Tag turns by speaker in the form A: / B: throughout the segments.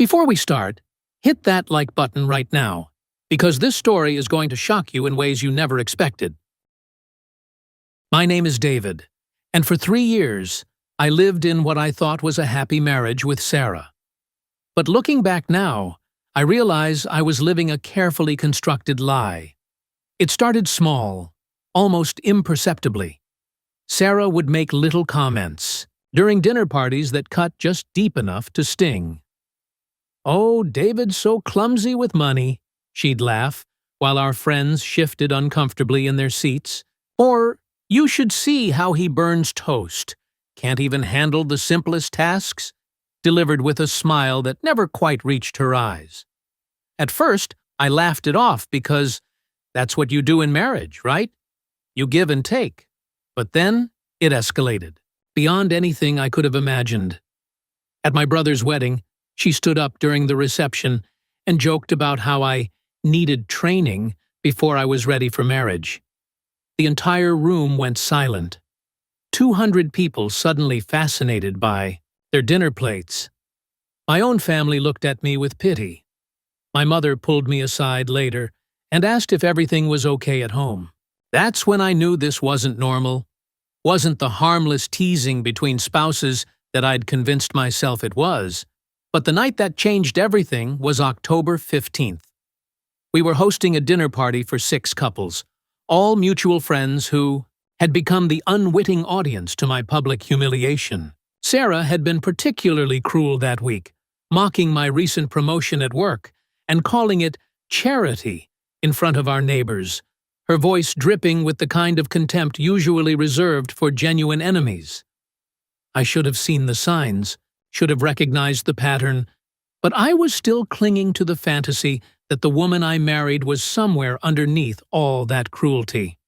A: Before we start, hit that like button right now, because this story is going to shock you in ways you never expected. My name is David, and for 3 years, I lived in what I thought was a happy marriage with Sarah. But looking back now, I realize I was living a carefully constructed lie. It started small, almost imperceptibly. Sarah would make little comments during dinner parties that cut just deep enough to sting. "Oh, David's so clumsy with money," she'd laugh, while our friends shifted uncomfortably in their seats. Or, "You should see how he burns toast. Can't even handle the simplest tasks," delivered with a smile that never quite reached her eyes. At first, I laughed it off because that's what you do in marriage, right? You give and take. But then, it escalated, beyond anything I could have imagined. At my brother's wedding, she stood up during the reception and joked about how I needed training before I was ready for marriage. The entire room went silent. 200 people suddenly fascinated by their dinner plates. My own family looked at me with pity. My mother pulled me aside later and asked if everything was okay at home. That's when I knew this wasn't normal, wasn't the harmless teasing between spouses that I'd convinced myself it was. But the night that changed everything was October 15th. We were hosting a dinner party for 6 couples, all mutual friends who had become the unwitting audience to my public humiliation. Sarah had been particularly cruel that week, mocking my recent promotion at work and calling it charity in front of our neighbors, her voice dripping with the kind of contempt usually reserved for genuine enemies. I should have seen the signs, should have recognized the pattern, but I was still clinging to the fantasy that the woman I married was somewhere underneath all that cruelty.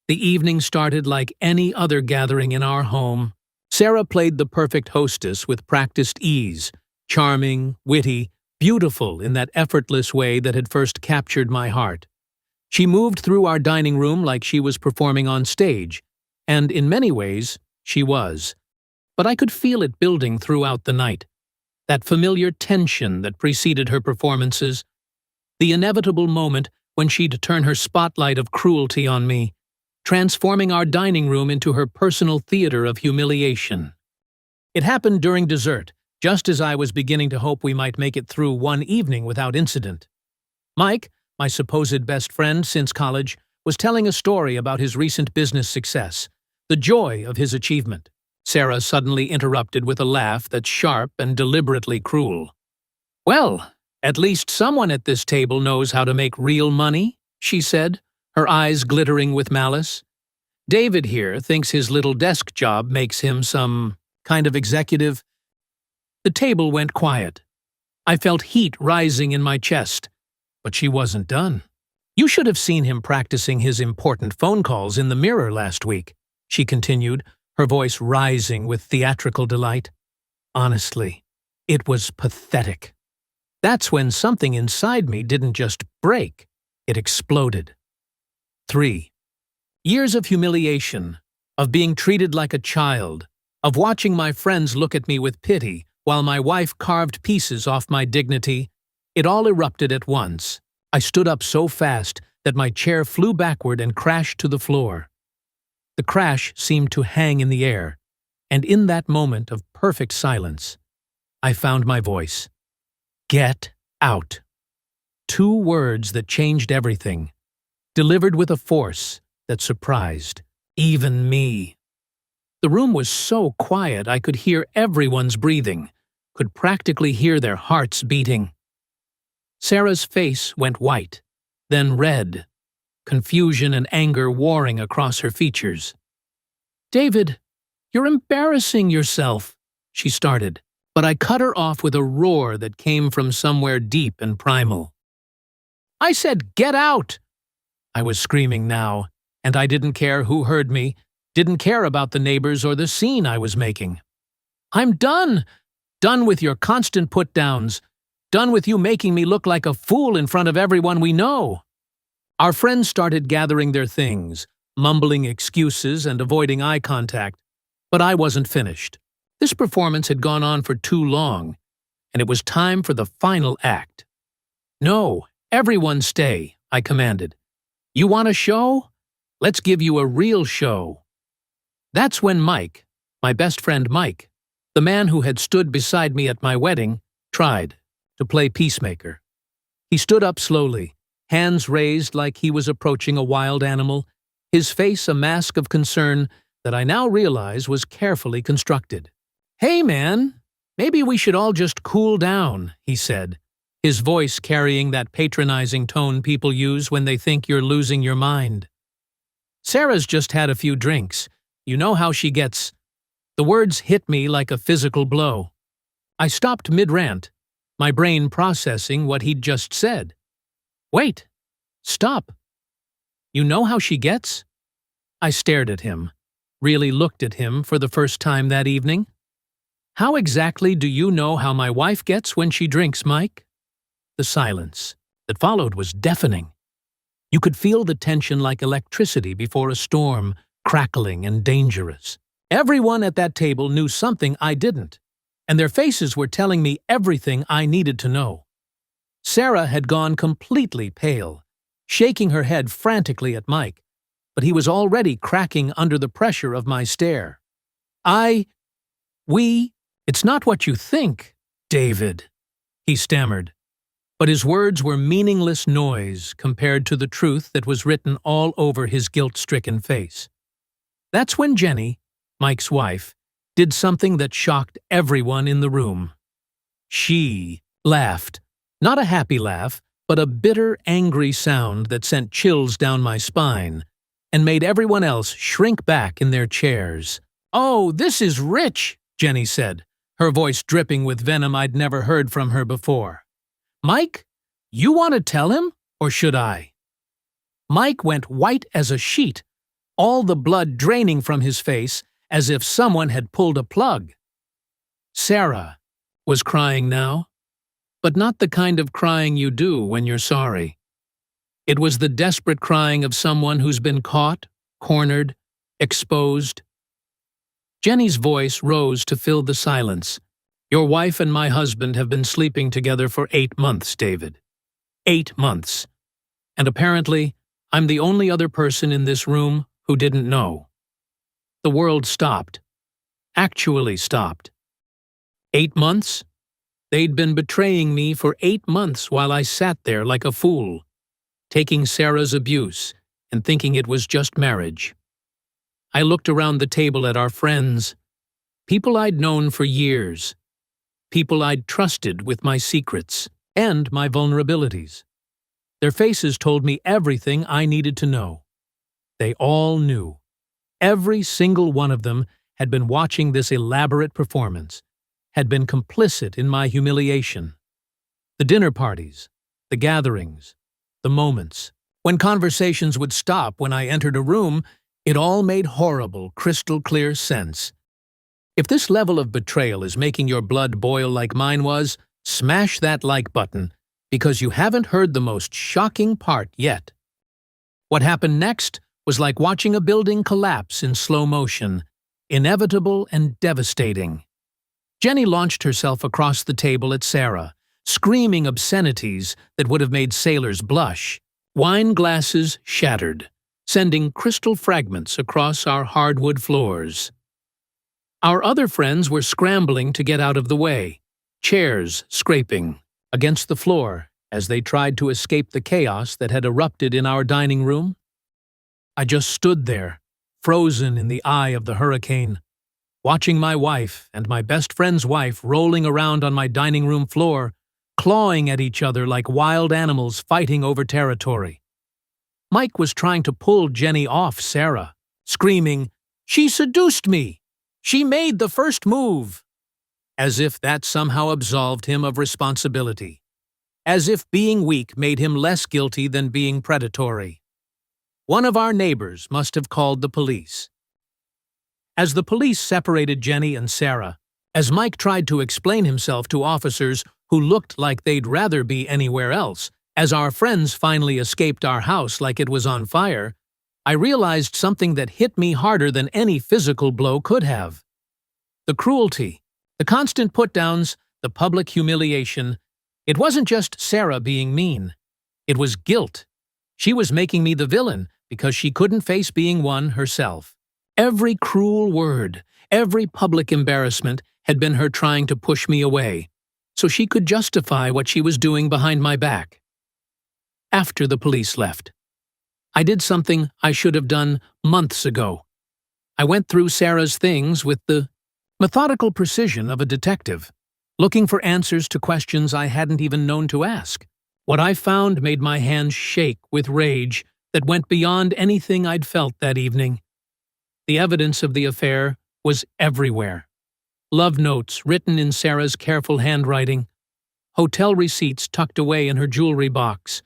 A: The evening started like any other gathering in our home. Sarah played the perfect hostess with practiced ease, charming, witty, beautiful in that effortless way that had first captured my heart. She moved through our dining room like she was performing on stage, and in many ways, she was. But I could feel it building throughout the night. That familiar tension that preceded her performances. The inevitable moment when she'd turn her spotlight of cruelty on me, transforming our dining room into her personal theater of humiliation. It happened during dessert, just as I was beginning to hope we might make it through one evening without incident. Mike, my supposed best friend since college, was telling a story about his recent business success, the joy of his achievement. Sarah suddenly interrupted with a laugh that's sharp and deliberately cruel. "Well, at least someone at this table knows how to make real money," she said, her eyes glittering with malice. "David here thinks his little desk job makes him some kind of executive." The table went quiet. I felt heat rising in my chest, but she wasn't done. "You should have seen him practicing his important phone calls in the mirror last week," she continued, her voice rising with theatrical delight. Honestly, it was pathetic. That's when something inside me didn't just break, it exploded. 3. Years of humiliation, of being treated like a child, of watching my friends look at me with pity while my wife carved pieces off my dignity. It all erupted at once. I stood up so fast that my chair flew backward and crashed to the floor. The crash seemed to hang in the air, and in that moment of perfect silence, I found my voice. Get out. 2 words that changed everything, delivered with a force that surprised even me. The room was so quiet I could hear everyone's breathing, could practically hear their hearts beating. Sarah's face went white, then red, confusion and anger warring across her features. "David, you're embarrassing yourself," she started, but I cut her off with a roar that came from somewhere deep and primal. "I said get out!" I was screaming now, and I didn't care who heard me, didn't care about the neighbors or the scene I was making. "I'm done! Done with your constant put-downs. Done with you making me look like a fool in front of everyone we know." Our friends started gathering their things, mumbling excuses and avoiding eye contact, but I wasn't finished. This performance had gone on for too long. and it was time for the final act. "No, everyone stay," I commanded. "You want a show? Let's give you a real show." That's when Mike, my best friend Mike, the man who had stood beside me at my wedding, tried to play peacemaker. He stood up slowly, hands raised like he was approaching a wild animal, his face a mask of concern that I now realize was carefully constructed. "Hey, man, maybe we should all just cool down," he said, his voice carrying that patronizing tone people use when they think you're losing your mind. "Sarah's just had a few drinks. You know how she gets." The words hit me like a physical blow. I stopped mid-rant, my brain processing what he'd just said. "Wait. Stop. You know how she gets?" I stared at him, really looked at him for the first time that evening. "How exactly do you know how my wife gets when she drinks, Mike?" The silence that followed was deafening. You could feel the tension like electricity before a storm, crackling and dangerous. Everyone at that table knew something I didn't, and their faces were telling me everything I needed to know. Sarah had gone completely pale, shaking her head frantically at Mike, but he was already cracking under the pressure of my stare. It's not what you think, David," he stammered, but his words were meaningless noise compared to the truth that was written all over his guilt-stricken face. That's when Jenny, Mike's wife, did something that shocked everyone in the room. She laughed, not a happy laugh, but a bitter, angry sound that sent chills down my spine and made everyone else shrink back in their chairs. "Oh, this is rich," Jenny said, her voice dripping with venom I'd never heard from her before. "Mike, you want to tell him, or should I?" Mike went white as a sheet, all the blood draining from his face as if someone had pulled a plug. Sarah was crying now, but not the kind of crying you do when you're sorry. It was the desperate crying of someone who's been caught, cornered, exposed. Jenny's voice rose to fill the silence. "Your wife and my husband have been sleeping together for 8 months, David. 8 months. And apparently, I'm the only other person in this room who didn't know." The world stopped. Actually stopped. 8 months? They'd been betraying me for 8 months while I sat there like a fool, taking Sarah's abuse and thinking it was just marriage. I looked around the table at our friends, people I'd known for years, people I'd trusted with my secrets and my vulnerabilities. Their faces told me everything I needed to know. They all knew. Every single one of them had been watching this elaborate performance, had been complicit in my humiliation. The dinner parties, the gatherings, the moments. When conversations would stop when I entered a room, it all made horrible, crystal-clear sense. If this level of betrayal is making your blood boil like mine was, smash that like button, because you haven't heard the most shocking part yet. What happened next was like watching a building collapse in slow motion, inevitable and devastating. Jenny launched herself across the table at Sarah, screaming obscenities that would have made sailors blush. Wine glasses shattered, sending crystal fragments across our hardwood floors. Our other friends were scrambling to get out of the way, chairs scraping against the floor as they tried to escape the chaos that had erupted in our dining room. I just stood there, frozen in the eye of the hurricane, watching my wife and my best friend's wife rolling around on my dining room floor, clawing at each other like wild animals fighting over territory. Mike was trying to pull Jenny off Sarah, screaming, "She seduced me! She made the first move!" As if that somehow absolved him of responsibility. As if being weak made him less guilty than being predatory. One of our neighbors must have called the police. As the police separated Jenny and Sarah, as Mike tried to explain himself to officers who looked like they'd rather be anywhere else, as our friends finally escaped our house like it was on fire, I realized something that hit me harder than any physical blow could have. The cruelty, the constant put-downs, the public humiliation. It wasn't just Sarah being mean. It was guilt. She was making me the villain because she couldn't face being one herself. Every cruel word, every public embarrassment had been her trying to push me away, so she could justify what she was doing behind my back. After the police left, I did something I should have done months ago. I went through Sarah's things with the methodical precision of a detective, looking for answers to questions I hadn't even known to ask. What I found made my hands shake with rage that went beyond anything I'd felt that evening. The evidence of the affair was everywhere. Love notes written in Sarah's careful handwriting, hotel receipts tucked away in her jewelry box,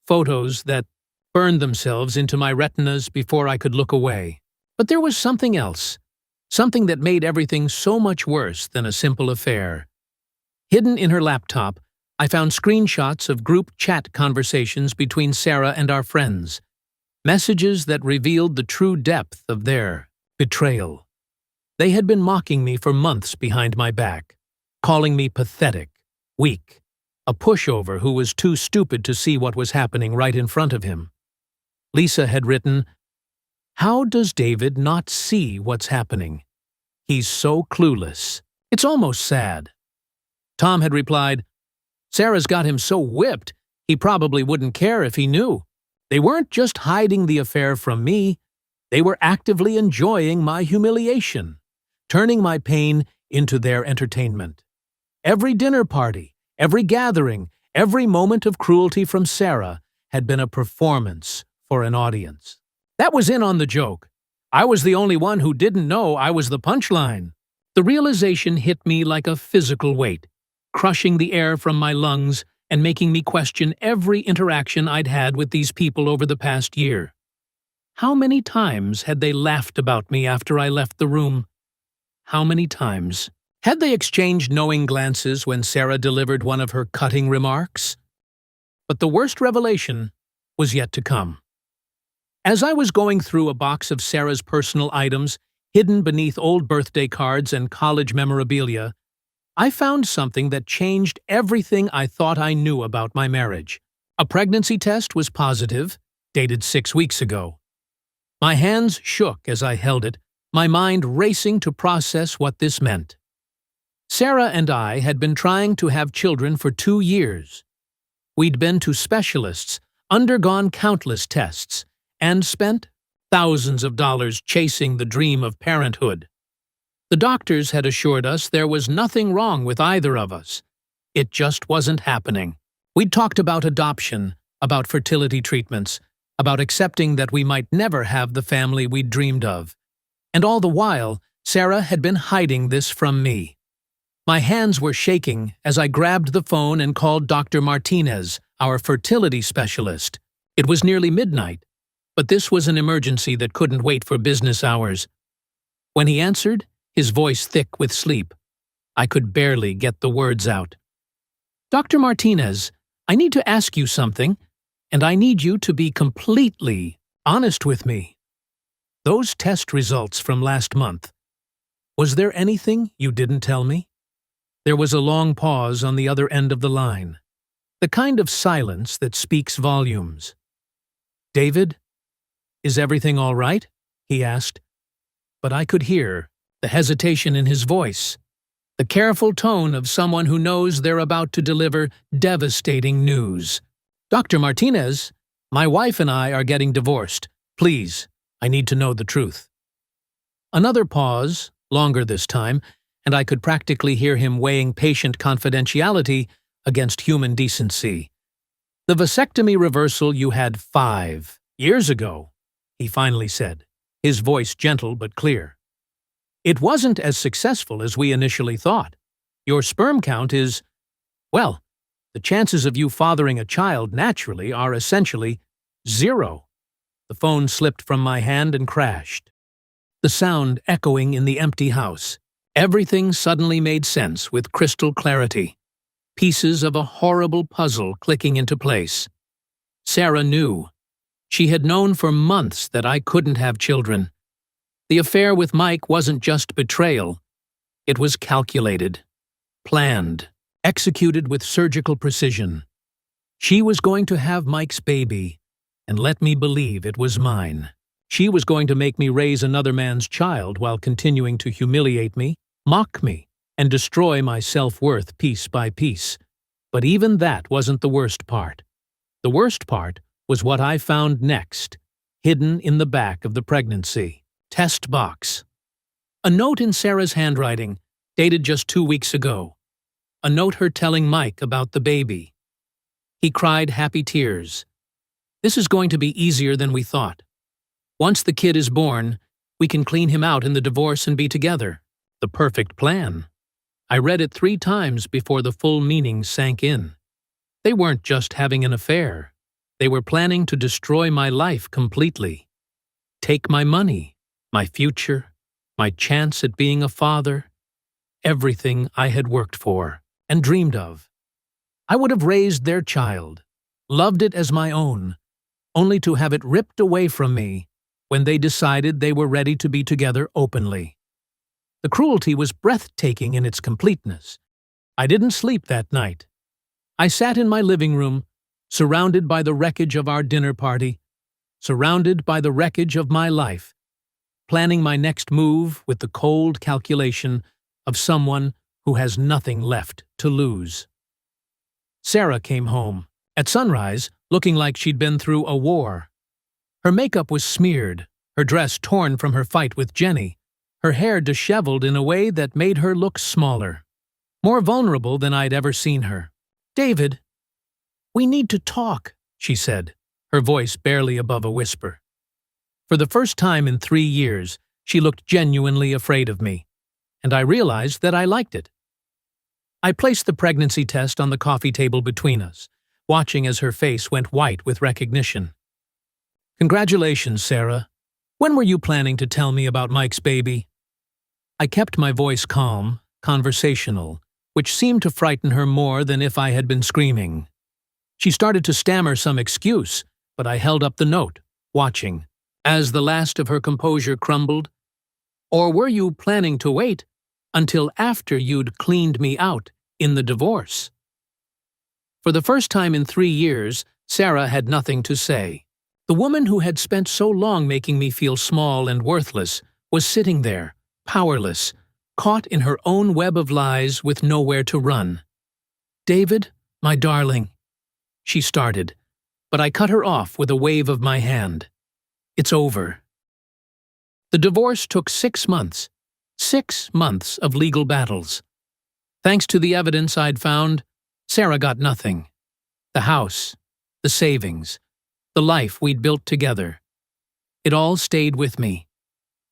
A: photos that burned themselves into my retinas before I could look away. But there was something else, something that made everything so much worse than a simple affair. Hidden in her laptop, I found screenshots of group chat conversations between Sarah and our friends, messages that revealed the true depth of their betrayal. They had been mocking me for months behind my back, calling me pathetic, weak, a pushover who was too stupid to see what was happening right in front of him. Lisa had written, "How does David not see what's happening? He's so clueless. It's almost sad." Tom had replied, "Sarah's got him so whipped, he probably wouldn't care if he knew. They weren't just hiding the affair from me, they were actively enjoying my humiliation, turning my pain into their entertainment. Every dinner party, every gathering, every moment of cruelty from Sarah had been a performance for an audience. That was in on the joke. I was the only one who didn't know I was the punchline." The realization hit me like a physical weight, crushing the air from my lungs and making me question every interaction I'd had with these people over the past year. How many times had they laughed about me after I left the room? How many times had they exchanged knowing glances when Sarah delivered one of her cutting remarks? But the worst revelation was yet to come. As I was going through a box of Sarah's personal items hidden beneath old birthday cards and college memorabilia, I found something that changed everything I thought I knew about my marriage. A pregnancy test was positive, dated 6 weeks ago. My hands shook as I held it, my mind racing to process what this meant. Sarah and I had been trying to have children for 2 years. We'd been to specialists, undergone countless tests, and spent thousands of dollars chasing the dream of parenthood. The doctors had assured us there was nothing wrong with either of us. It just wasn't happening. We'd talked about adoption, about fertility treatments, about accepting that we might never have the family we'd dreamed of. And all the while, Sarah had been hiding this from me. My hands were shaking as I grabbed the phone and called Dr. Martinez, our fertility specialist. It was nearly midnight, but this was an emergency that couldn't wait for business hours. When he answered, his voice thick with sleep, I could barely get the words out. "Dr. Martinez, I need to ask you something, and I need you to be completely honest with me. Those test results from last month, was there anything you didn't tell me?" There was a long pause on the other end of the line, the kind of silence that speaks volumes. "David, is everything all right?" he asked. But I could hear the hesitation in his voice, the careful tone of someone who knows they're about to deliver devastating news. "Dr. Martinez, my wife and I are getting divorced. Please, I need to know the truth." Another pause, longer this time, and I could practically hear him weighing patient confidentiality against human decency. "The vasectomy reversal you had 5 years ago," he finally said, his voice gentle but clear. "It wasn't as successful as we initially thought. Your sperm count is, well, the chances of you fathering a child naturally are essentially 0. The phone slipped from my hand and crashed, the sound echoing in the empty house. Everything suddenly made sense with crystal clarity, pieces of a horrible puzzle clicking into place. Sarah knew. She had known for months that I couldn't have children. The affair with Mike wasn't just betrayal. It was calculated, planned, executed with surgical precision. She was going to have Mike's baby, and let me believe it was mine. She was going to make me raise another man's child while continuing to humiliate me, mock me, and destroy my self-worth piece by piece. But even that wasn't the worst part. The worst part was what I found next, hidden in the back of the pregnancy test box. A note in Sarah's handwriting, dated just 2 weeks ago. A note her telling Mike about the baby. He cried happy tears. This is going to be easier than we thought. Once the kid is born, we can clean him out in the divorce and be together. The perfect plan. I read it 3 times before the full meaning sank in. They weren't just having an affair. They were planning to destroy my life completely. Take my money, my future, my chance at being a father, everything I had worked for and dreamed of. I would have raised their child, loved it as my own, only to have it ripped away from me when they decided they were ready to be together openly. The cruelty was breathtaking in its completeness. I didn't sleep that night. I sat in my living room, surrounded by the wreckage of our dinner party, surrounded by the wreckage of my life, planning my next move with the cold calculation of someone who has nothing left to lose. Sarah came home, at sunrise, looking like she'd been through a war. Her makeup was smeared, her dress torn from her fight with Jenny, her hair disheveled in a way that made her look smaller, more vulnerable than I'd ever seen her. "David, we need to talk," she said, her voice barely above a whisper. For the first time in 3 years, she looked genuinely afraid of me, and I realized that I liked it. I placed the pregnancy test on the coffee table between us, watching as her face went white with recognition. "Congratulations, Sarah. When were you planning to tell me about Mike's baby?" I kept my voice calm, conversational, which seemed to frighten her more than if I had been screaming. She started to stammer some excuse, but I held up the note, watching, as the last of her composure crumbled. "Or were you planning to wait until after you'd cleaned me out in the divorce?" For the first time in 3 years, Sarah had nothing to say. The woman who had spent so long making me feel small and worthless was sitting there, powerless, caught in her own web of lies with nowhere to run. "David, my darling," she started, but I cut her off with a wave of my hand. "It's over." The divorce took 6 months. 6 months of legal battles. Thanks to the evidence I'd found, Sarah got nothing. The house, the savings, the life we'd built together. It all stayed with me.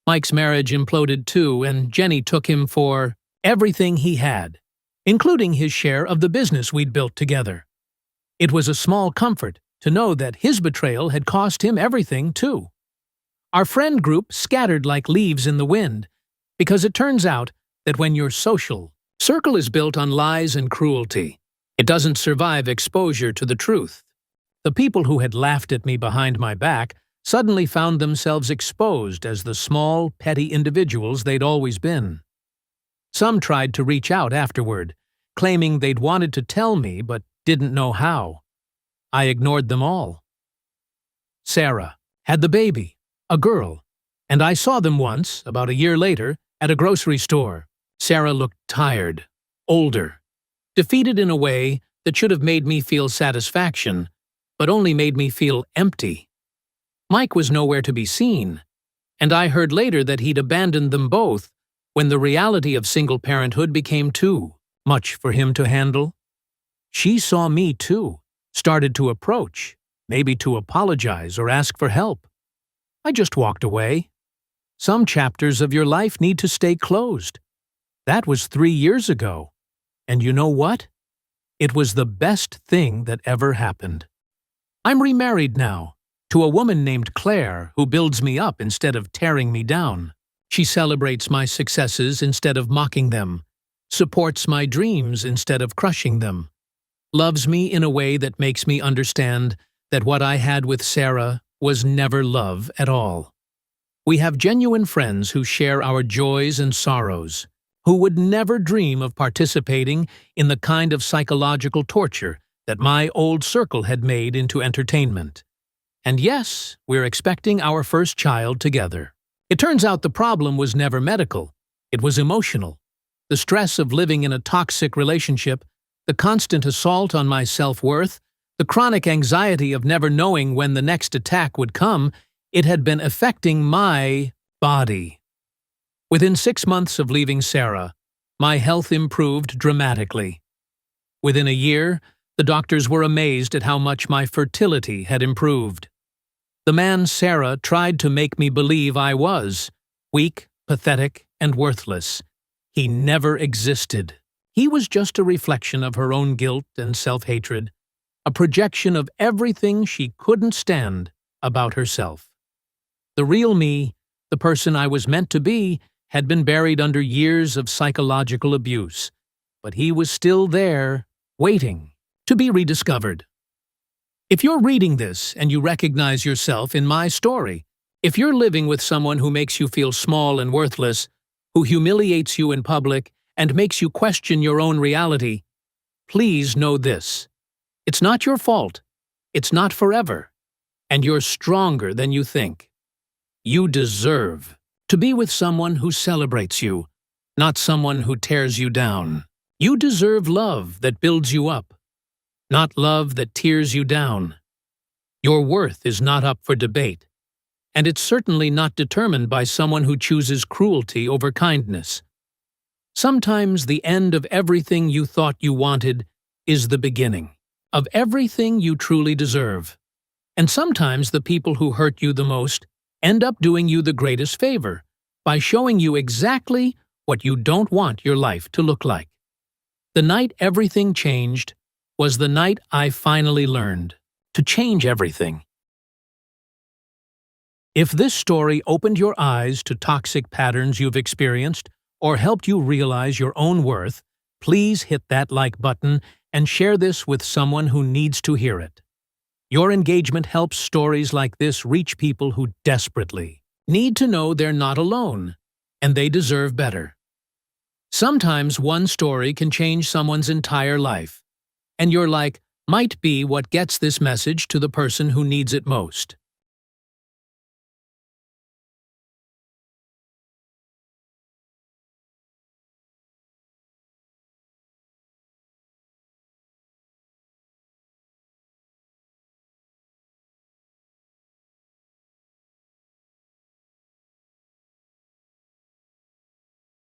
A: Mike's marriage imploded too, and Jenny took him for everything he had, including his share of the business we'd built together. It was a small comfort to know that his betrayal had cost him everything too. Our friend group scattered like leaves in the wind, because it turns out that when your social circle is built on lies and cruelty, it doesn't survive exposure to the truth. The people who had laughed at me behind my back suddenly found themselves exposed as the small, petty individuals they'd always been. Some tried to reach out afterward, claiming they'd wanted to tell me but didn't know how. I ignored them all. Sarah had the baby, a girl, and I saw them once, about a year later, at a grocery store. Sarah looked tired, older, defeated in a way that should have made me feel satisfaction, but only made me feel empty. Mike was nowhere to be seen, and I heard later that he'd abandoned them both when the reality of single parenthood became too much for him to handle. She saw me too, started to approach, maybe to apologize or ask for help. I just walked away. Some chapters of your life need to stay closed. That was 3 years ago. And you know what? It was the best thing that ever happened. I'm remarried now, to a woman named Claire who builds me up instead of tearing me down. She celebrates my successes instead of mocking them, supports my dreams instead of crushing them, loves me in a way that makes me understand that what I had with Sarah was never love at all. We have genuine friends who share our joys and sorrows, who would never dream of participating in the kind of psychological torture that my old circle had made into entertainment. And yes, we're expecting our first child together. It turns out the problem was never medical. It was emotional. The stress of living in a toxic relationship, the constant assault on my self-worth, the chronic anxiety of never knowing when the next attack would come, it had been affecting my body. Within 6 months of leaving Sarah, my health improved dramatically. Within a year, the doctors were amazed at how much my fertility had improved. The man Sarah tried to make me believe I was weak, pathetic, and worthless. He never existed. He was just a reflection of her own guilt and self-hatred, a projection of everything she couldn't stand about herself. The real me, the person I was meant to be, had been buried under years of psychological abuse, but he was still there, waiting to be rediscovered. If you're reading this and you recognize yourself in my story, if you're living with someone who makes you feel small and worthless, who humiliates you in public and makes you question your own reality, please know this. It's not your fault. It's not forever. And you're stronger than you think. You deserve to be with someone who celebrates you, not someone who tears you down. You deserve love that builds you up, not love that tears you down. Your worth is not up for debate, and it's certainly not determined by someone who chooses cruelty over kindness. Sometimes the end of everything you thought you wanted is the beginning of everything you truly deserve. And sometimes the people who hurt you the most end up doing you the greatest favor by showing you exactly what you don't want your life to look like. The night everything changed was the night I finally learned to change everything. If this story opened your eyes to toxic patterns you've experienced or helped you realize your own worth, please hit that like button and share this with someone who needs to hear it. Your engagement helps stories like this reach people who desperately need to know they're not alone, and they deserve better. Sometimes one story can change someone's entire life, and your like might be what gets this message to the person who needs it most.